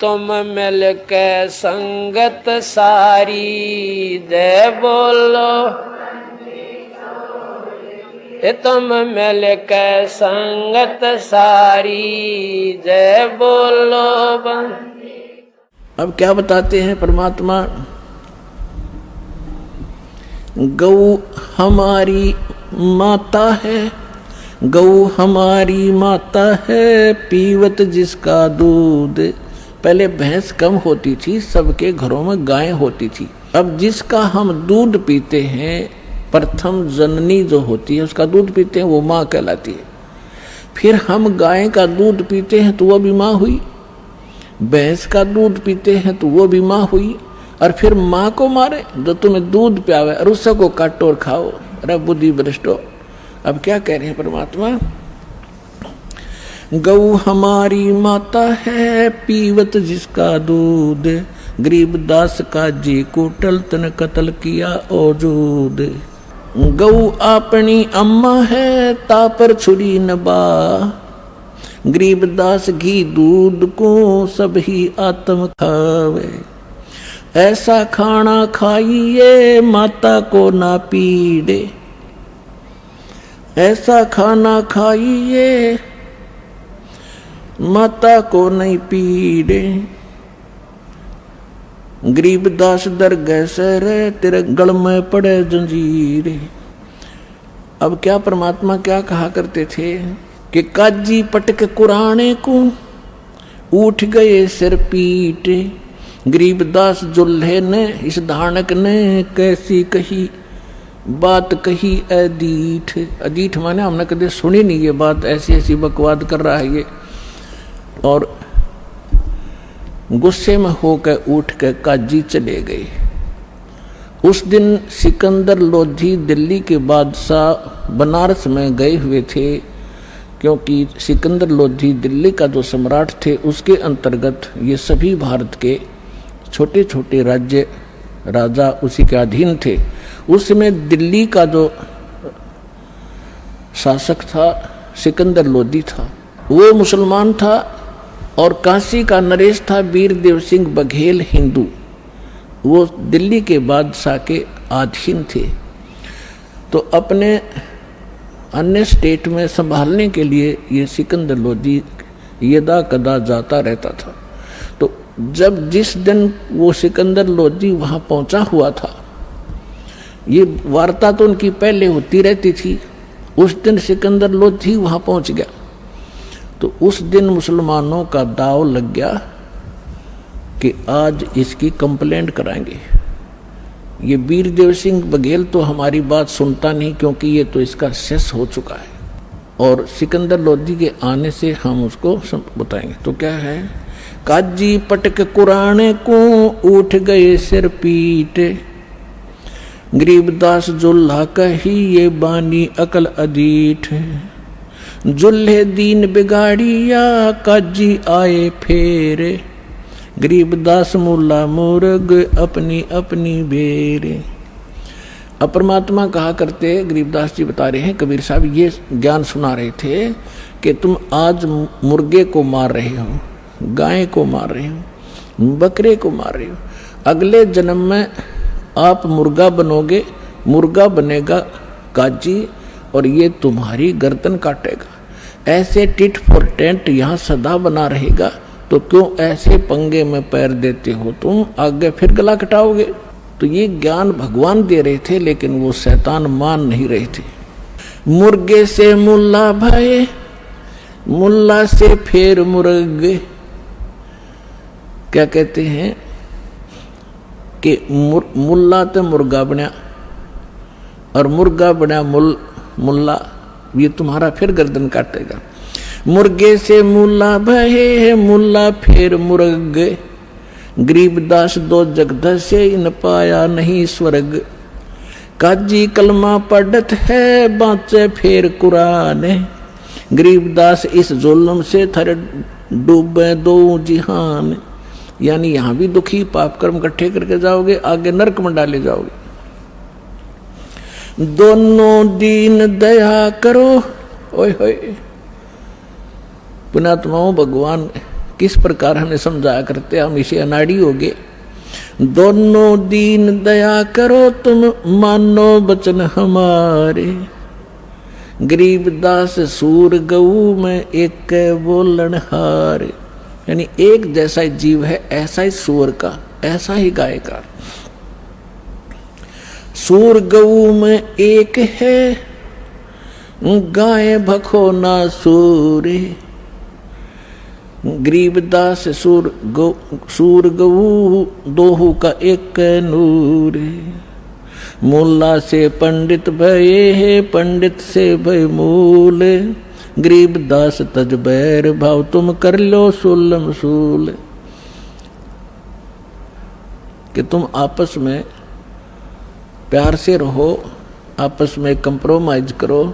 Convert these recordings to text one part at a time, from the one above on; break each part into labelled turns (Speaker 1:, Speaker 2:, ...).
Speaker 1: तुम मिल के संगत सारी जय बोलो, तुम मिल के संगत सारी जय बोलो।
Speaker 2: अब क्या बताते हैं परमात्मा, गौ हमारी माता है, गौ हमारी माता है, पीवत जिसका दूध। पहले भैंस कम होती थी, सबके घरों में गायें होती थी। अब जिसका हम दूध पीते हैं, प्रथम जननी जो होती है उसका दूध पीते हैं, वो माँ कहलाती है। फिर हम गाय का दूध पीते हैं तो वो भी माँ हुई, भैंस का दूध पीते हैं तो वो भी माँ हुई। और फिर माँ को मारे जो तुम्हें दूध प्यावे और उसको काटो और खाओ। अरे बुद्धि भ्रष्टो। अब क्या कह रहे हैं परमात्मा, गौ हमारी माता है, पीवत जिसका दूध। गरीबदास का जी को टलतन कत्ल किया औजूद। गौ अपनी अम्मा है, तापर छुरी नबा। गरीबदास घी दूध को सभी आत्म खावे। ऐसा खाना खाइए माता को ना पीड़े, ऐसा खाना खाइए माता को नहीं पीड़े। गरीबदास दरगाह से रे तेरे गल में पड़े जंजीर। अब क्या परमात्मा क्या कहा करते थे कि काजी पटक कुराने को उठ गए सिर पीट। गरीबदास जुल्हे ने इस धानक ने कैसी कही बात कही अदीठ। अदीठ माने हमने कभी सुनी नहीं ये बात, ऐसी ऐसी बकवाद कर रहा है ये। और गुस्से में होकर उठ कर काजी चले गए। उस दिन सिकंदर लोधी दिल्ली के बादशाह बनारस में गए हुए थे, क्योंकि सिकंदर लोधी दिल्ली का जो सम्राट थे उसके अंतर्गत ये सभी भारत के छोटे छोटे राज्य राजा उसी के अधीन थे। उसमें दिल्ली का जो शासक था सिकंदर लोधी था, वो मुसलमान था। और काशी का नरेश था वीरदेव सिंह बघेल हिंदू, वो दिल्ली के बादशाह के अधीन थे। तो अपने अन्य स्टेट में संभालने के लिए ये सिकंदर लोधी यदा कदा जाता रहता था। तो जब जिस दिन वो सिकंदर लोधी वहाँ पहुँचा हुआ था, ये वार्ता तो उनकी पहले होती रहती थी, उस दिन सिकंदर लोधी वहाँ पहुँच गया। तो उस दिन मुसलमानों का दाव लग गया कि आज इसकी कंप्लेंट कराएंगे। ये वीरदेव सिंह बघेल तो हमारी बात सुनता नहीं, क्योंकि ये तो इसका शेष हो चुका है, और सिकंदर लोधी के आने से हम उसको बताएंगे। तो क्या है, काजी पटक कुराने को उठ गए सिर पीट। गरीबदास जुल्हा कही ये बानी अकल अदीठ। जुल्हे दीन बिगाड़िया काजी आए फेरे। गरीबदास मुल्ला मुर्ग अपनी अपनी बेरे। अब परमात्मा कहा करते, गरीबदास जी बता रहे हैं, कबीर साहब ये ज्ञान सुना रहे थे कि तुम आज मुर्गे को मार रहे हो, गाय को मार रहे हो, बकरे को मार रहे हो। अगले जन्म में आप मुर्गा बनोगे, मुर्गा बनेगा काजी, और ये तुम्हारी गर्दन काटेगा। ऐसे टिट फॉर टेंट यहाँ सदा बना रहेगा। तो क्यों ऐसे पंगे में पैर देते हो तुम, आगे फिर गला कटाओगे। तो ये ज्ञान भगवान दे रहे थे, लेकिन वो शैतान मान नहीं रहे थे। मुर्गे से मुल्ला भये, मुल्ला से फिर मुर्गे। क्या कहते हैं कि मुल्ला तो मुर्गा बना और मुर्गा बना मुल्ला, ये तुम्हारा फिर गर्दन काटेगा। मुर्गे से मुल्ला भये, मुल्ला फिर मुर्गे। गरीबदास दो जगत से इन पाया नहीं स्वर्ग। काजी कलमा पढ़त है, बाँचे फिर कुरान। गरीबदास इस जुल्म से थर डूबे दो जिहान। यानी यहाँ भी दुखी पाप कर्म इकट्ठे करके जाओगे, आगे नरक में डाले जाओगे। दोनों दीन दया करो। ओए होए, पुण्यात्माओं, भगवान किस प्रकार हमें समझाया करते, हम इसे अनाड़ी हो गए। दोनों दीन दया करो तुम, मानो बचन हमारे। गरीबदास सूर गऊ में एक बोलन हार। यानी एक जैसा ही जीव है, ऐसा ही सूर का, ऐसा ही गाय का। सूर गऊ में एक है, गाय भखो ना सूरे। गरीबदास सूर गऊ दोहू का एक नूर। मुल्ला से पंडित भये है, पंडित से भय मूल। गरीबदास तज बैर भाव, तुम कर लो सुलम सूल। कि तुम आपस में प्यार से रहो, आपस में कंप्रोमाइज करो,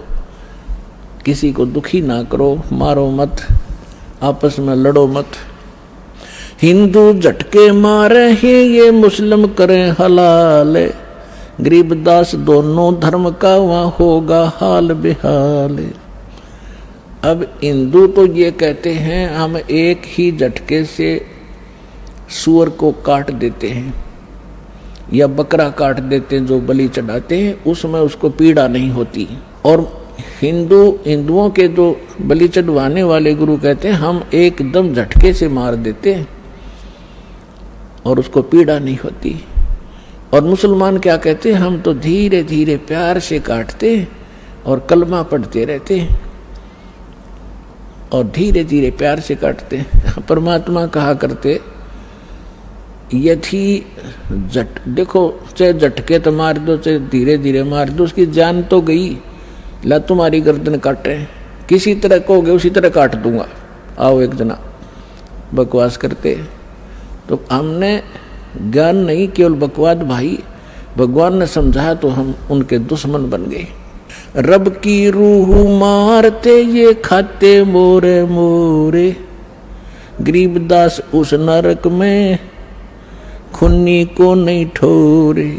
Speaker 2: किसी को दुखी ना करो, मारो मत, आपस में लड़ो मत। हिंदू झटके मारे हैं, ये मुस्लिम करें हलाल। गरीबदास दोनों धर्म का वहां होगा हाल बेहाल। अब हिंदू तो ये कहते हैं हम एक ही झटके से सूअर को काट देते हैं या बकरा काट देते हैं, जो बलि चढ़ाते हैं उसमें उसको पीड़ा नहीं होती। और हिंदुओं के जो बलि चढ़वाने वाले गुरु कहते हैं हम एकदम झटके से मार देते हैं और उसको पीड़ा नहीं होती। और मुसलमान क्या कहते हैं, हम तो धीरे धीरे प्यार से काटते हैं और कलमा पढ़ते रहते हैं और धीरे धीरे प्यार से काटते हैं। परमात्मा कहा करते, यदि देखो चाहे झटके तो मार दो, चाहे धीरे धीरे मार दो, उसकी जान तो गई। ला तुम्हारी गर्दन काटे, किसी तरह कहोगे उसी तरह काट दूंगा, आओ एक जना। बकवास करते तो हमने ज्ञान नहीं, केवल बकवाद भाई। भगवान ने समझाया तो हम उनके दुश्मन बन गए। रब की रूह मारते ये खाते मोरे मोरे। गरीबदास उस नरक में खुन्नी को नहीं ठोरे।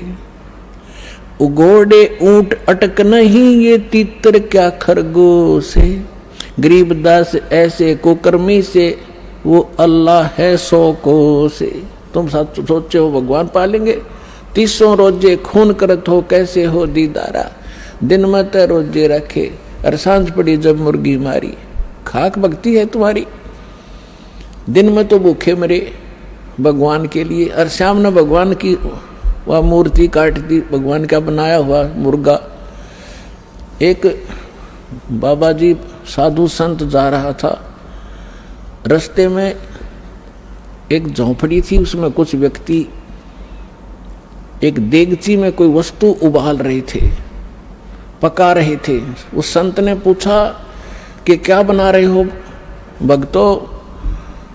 Speaker 2: उगोड़े ऊंट अटक नहीं, ये तीतर क्या खरगोश है। गरीबदास ऐसे कुकर्मी से वो अल्लाह है 100 कोस से। तुम सोचे हो भगवान पालेंगे, 300 रोजे खून करत हो, कैसे हो दीदारा। दिन में तो रोजे रखे और सांझ पड़ी जब मुर्गी मारी। खाक भक्ति है तुम्हारी, दिन में तो भूखे मरे भगवान के लिए, और शाम ने भगवान की वह मूर्ति काट दी, भगवान का बनाया हुआ मुर्गा। एक बाबा जी साधु संत जा रहा था, रास्ते में एक झोंपड़ी थी, उसमें कुछ व्यक्ति एक देगची में कोई वस्तु उबाल रहे थे, पका रहे थे। उस संत ने पूछा कि क्या बना रहे हो भक्तों?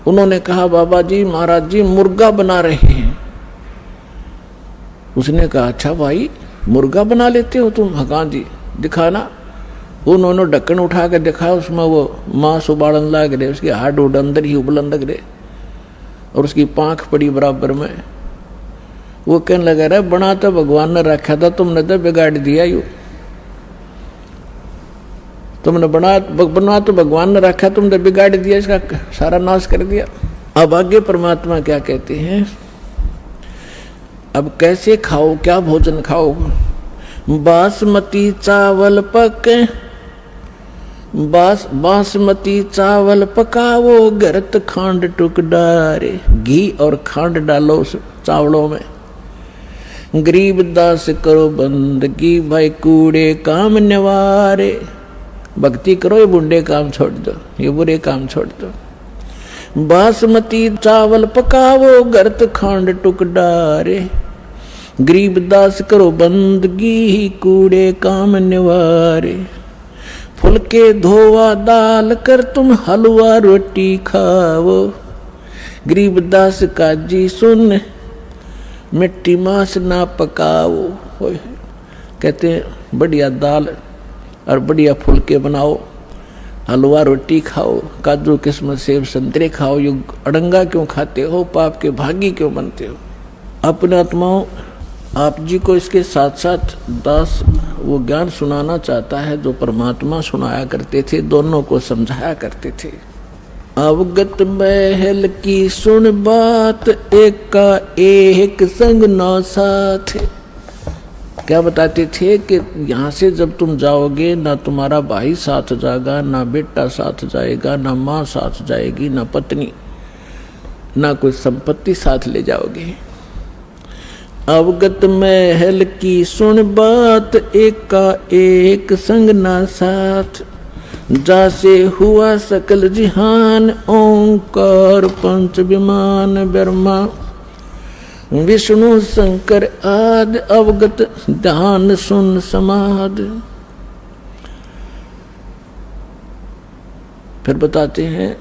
Speaker 2: उन्होंने कहा बाबा जी महाराज जी मुर्गा बना रहे हैं। उसने कहा अच्छा भाई मुर्गा बना लेते हो तुम? हाँ जी, दिखाना। उन्होंने ढक्कन उठा कर दिखाया, उसमें वो मांस उबालन लग रहे, उसके हाड उड अंदर ही उबलन लग रहे और उसकी पांख पड़ी बराबर में। वो कहने लगा रहा बना तो भगवान ने रखा था, तुमने तो बिगाड़ दिया। यू तुमने बना तो भगवान ने रखा, तुमने बिगाड़ दिया, इसका सारा नाश कर दिया। अब आगे परमात्मा क्या कहते हैं, अब कैसे खाओ, क्या भोजन खाओ? बासमती चावल पके, बासमती चावल पकाओ, गरत खांड टुक डारे। घी और खांड डालो उस चावलों में। गरीबदास करो बंदगी, भाई कूड़े काम निवारे। भक्ति करो, ये बुंडे काम छोड़ दो, ये बुरे काम छोड़ दो। बासमती चावल पकाओ, गरत खांड टुक डारे। गरीबदास करो बंदगी, कूड़े काम निवारे। फुलके धोवा दाल कर, तुम हलवा रोटी खाओ। गरीबदास का जी सुन, मिट्टी मांस ना पकाओ। कहते हैं बढ़िया दाल और बढ़िया फुलके बनाओ, हलवा रोटी खाओ, काजू किस्मत सेब संतरे खाओ। ये अड़ंगा क्यों खाते हो? पाप के भागी क्यों बनते हो? अपने आत्माओं, आप जी को इसके साथ साथ दास वो ज्ञान सुनाना चाहता है जो परमात्मा सुनाया करते थे, दोनों को समझाया करते थे। अवगत महल की सुन बात, एक का एक संग नौ साथ। क्या बताते थे कि यहाँ से जब तुम जाओगे ना तुम्हारा भाई साथ जाएगा, ना बेटा साथ जाएगा, ना माँ साथ जाएगी, ना पत्नी, ना कोई संपत्ति साथ ले जाओगे। अवगत महल की सुन बात, एक का एक संग ना साथ। जासे हुआ सकल जिहान, ओंकार पंच विमान ब्रह्मा विष्णु शंकर आदि। अवगत ध्यान सुन समाद। फिर बताते हैं,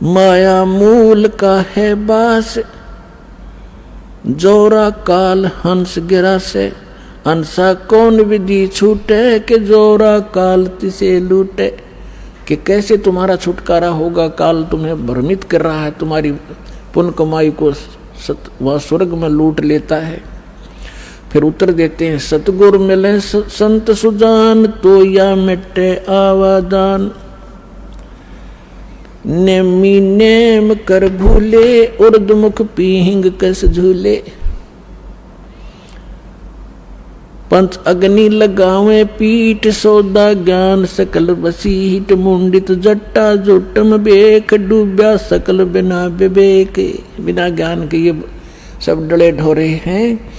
Speaker 2: माया मूल का है बास, जोरा काल हंस गिरा से। अंसा कौन विधि छूटे, कि जोरा काल तिसे लूटे। कि कैसे तुम्हारा छुटकारा होगा, काल तुम्हें भ्रमित कर रहा है, तुम्हारी पुण्य कमाई को वह स्वर्ग में लूट लेता है। फिर उत्तर देते हैं, सतगुरु मिले संत सुजान, तो या मिटे आवादान। नेमी नेम कर भूले, उर्दमुख पीहिंग कस झूले। पंच अग्नि लगावे पीठ, सौदा ज्ञान सकल वसीठ। मुंडित जट्टा जुटम बेख, डूब्या सकल बिना विवेक। बिना ज्ञान के ये सब डले ढोरे हैं।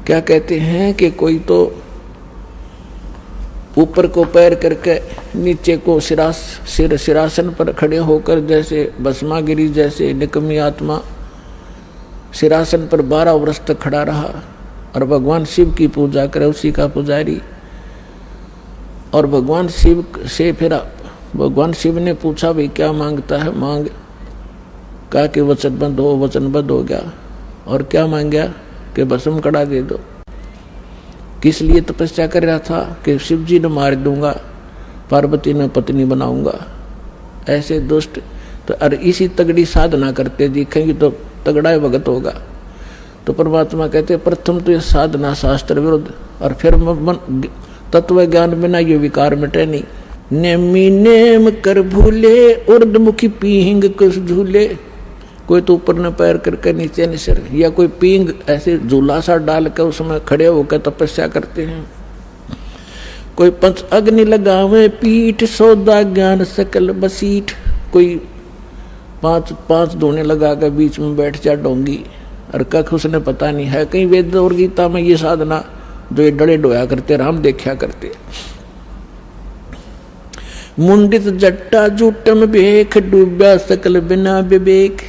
Speaker 2: क्या कहते हैं कि कोई तो ऊपर को पैर करके नीचे को सिरासन पर खड़े होकर, जैसे भस्मागिरी जैसे निकमी आत्मा सिरासन पर 12 वर्ष तक खड़ा रहा और भगवान शिव की पूजा करे, उसी का पुजारी। और भगवान शिव से फिर भगवान शिव ने पूछा, भाई क्या मांगता है, मांग। कहा कि वचनबद्ध हो, वचनबद्ध हो गया। और क्या मांगा कि भस्म कड़ा दे दो। किस लिए तपस्या कर रहा था कि शिव जी ने मार दूंगा, पार्वती ने पत्नी बनाऊंगा। ऐसे दुष्ट तो और इसी तगड़ी साधना करते दिखेंगे तो तगड़ा भगत होगा। तो परमात्मा कहते प्रथम तो ये साधना शास्त्र विरुद्ध, और फिर तत्व ज्ञान बिना ये विकार मिटे नहीं। नेमी नेम कर भूले, उर्दमुखी पीहिंग कुछ झूले। कोई तो ऊपर न पैर करके नीचे न सिर, या कोई पींग ऐसे झूला सा डाल कर उसमें खड़े होकर तपस्या करते हैं। कोई पंच अग्नि लगावे पीठ, सौदा ज्ञान सकल बसीठ। कोई पांच धोने लगा कर बीच में बैठ जा डोंगी, और कख उसने पता नहीं है। कहीं वेद और गीता में ये साधना जो ये डड़े डोया करते, राम देखा करते। मुंडित जट्टा जूटम बेख, डूब्या सकल बिना विवेक।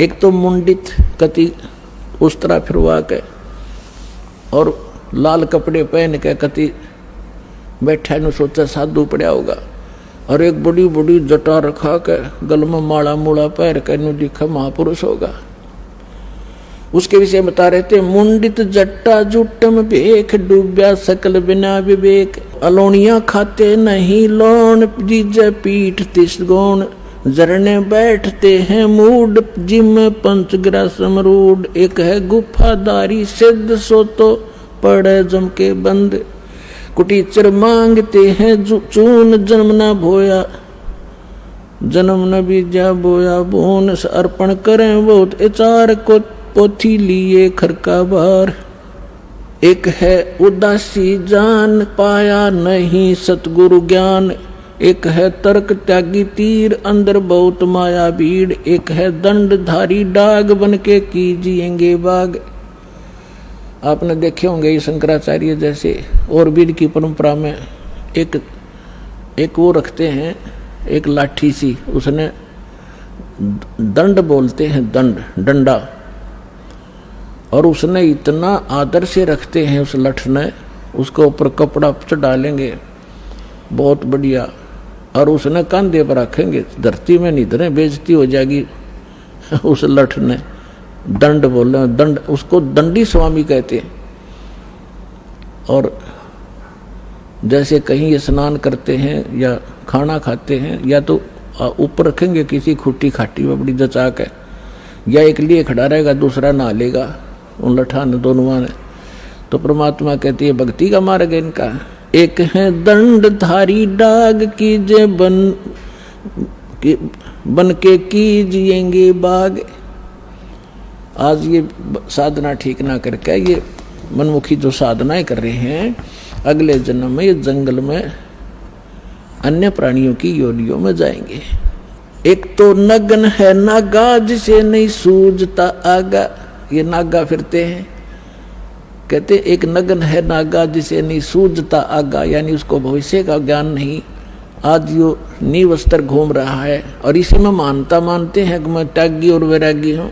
Speaker 2: एक तो मुंडित कति उस तरह फिरवा के और लाल कपड़े पहन के कति बैठा न सोचा साधु पड़ा होगा, और एक बड़ी बड़ी जटा रखा के गल में माला मूला पैर के नु दिखा महापुरुष होगा। उसके विषय बता रहे थे, मुंडित जट्टा जुटम बेख, डूब्या सकल बिना विवेक। अलोनिया खाते नहीं लोन, जीजे पीठ तिस गौण। जरने बैठते हैं मूड, जिम पंचग्रा समरूड। एक है गुफादारी सिद्ध, सो तो पड़े जम के बंद। कुटीचर मांगते हैं चून, जन्म न भोया, जन्म न बीजा बोया बोन। अर्पण करें बहुत एचार को, पोथी लिए खरका बार। एक है उदासी जान, पाया नहीं सतगुरु ज्ञान। एक है तर्क त्यागी तीर, अंदर बहुत माया भीड़। एक है दंडधारी डाग, बन के कीजिएंगे बाग। आपने देखे होंगे ये शंकराचार्य जैसे और भी की परंपरा में एक वो रखते हैं, एक लाठी सी, उसने दंड बोलते हैं, डंडा, और उसने इतना आदर से रखते हैं उस लठ ने, उसके ऊपर कपड़ा डालेंगे बहुत बढ़िया, और उसने कंधे पर रखेंगे, धरती में नहीं धरे, बेइज्जती हो जाएगी। उस लठ ने दंड बोले, दंड, उसको दंडी स्वामी कहते हैं। और जैसे कहीं स्नान करते हैं या खाना खाते हैं, या तो ऊपर रखेंगे किसी खुट्टी खाटी में बड़ी जचा के, या एक लिए खड़ा रहेगा, दूसरा नहा लेगा उन लठा ने दोनों ने। तो परमात्मा कहती है भक्ति का मार्ग है इनका, एक है दंडधारी डाग कीजे बन के कीजिएंगे बाग। आज ये साधना ठीक ना करके ये मनमुखी जो साधनाएं कर रहे हैं, अगले जन्म में ये जंगल में अन्य प्राणियों की योनियों में जाएंगे। एक तो नगन है नागा जिसे नहीं सूझता आगा। ये नागा फिरते हैं, कहते एक नगन है नागा जिसे नहीं सूझता आगा, यानी उसको भविष्य का ज्ञान नहीं। आज यो नींव स्तर घूम रहा है और इसी में मानते हैं कि मैं त्यागी और वैरागी हूं।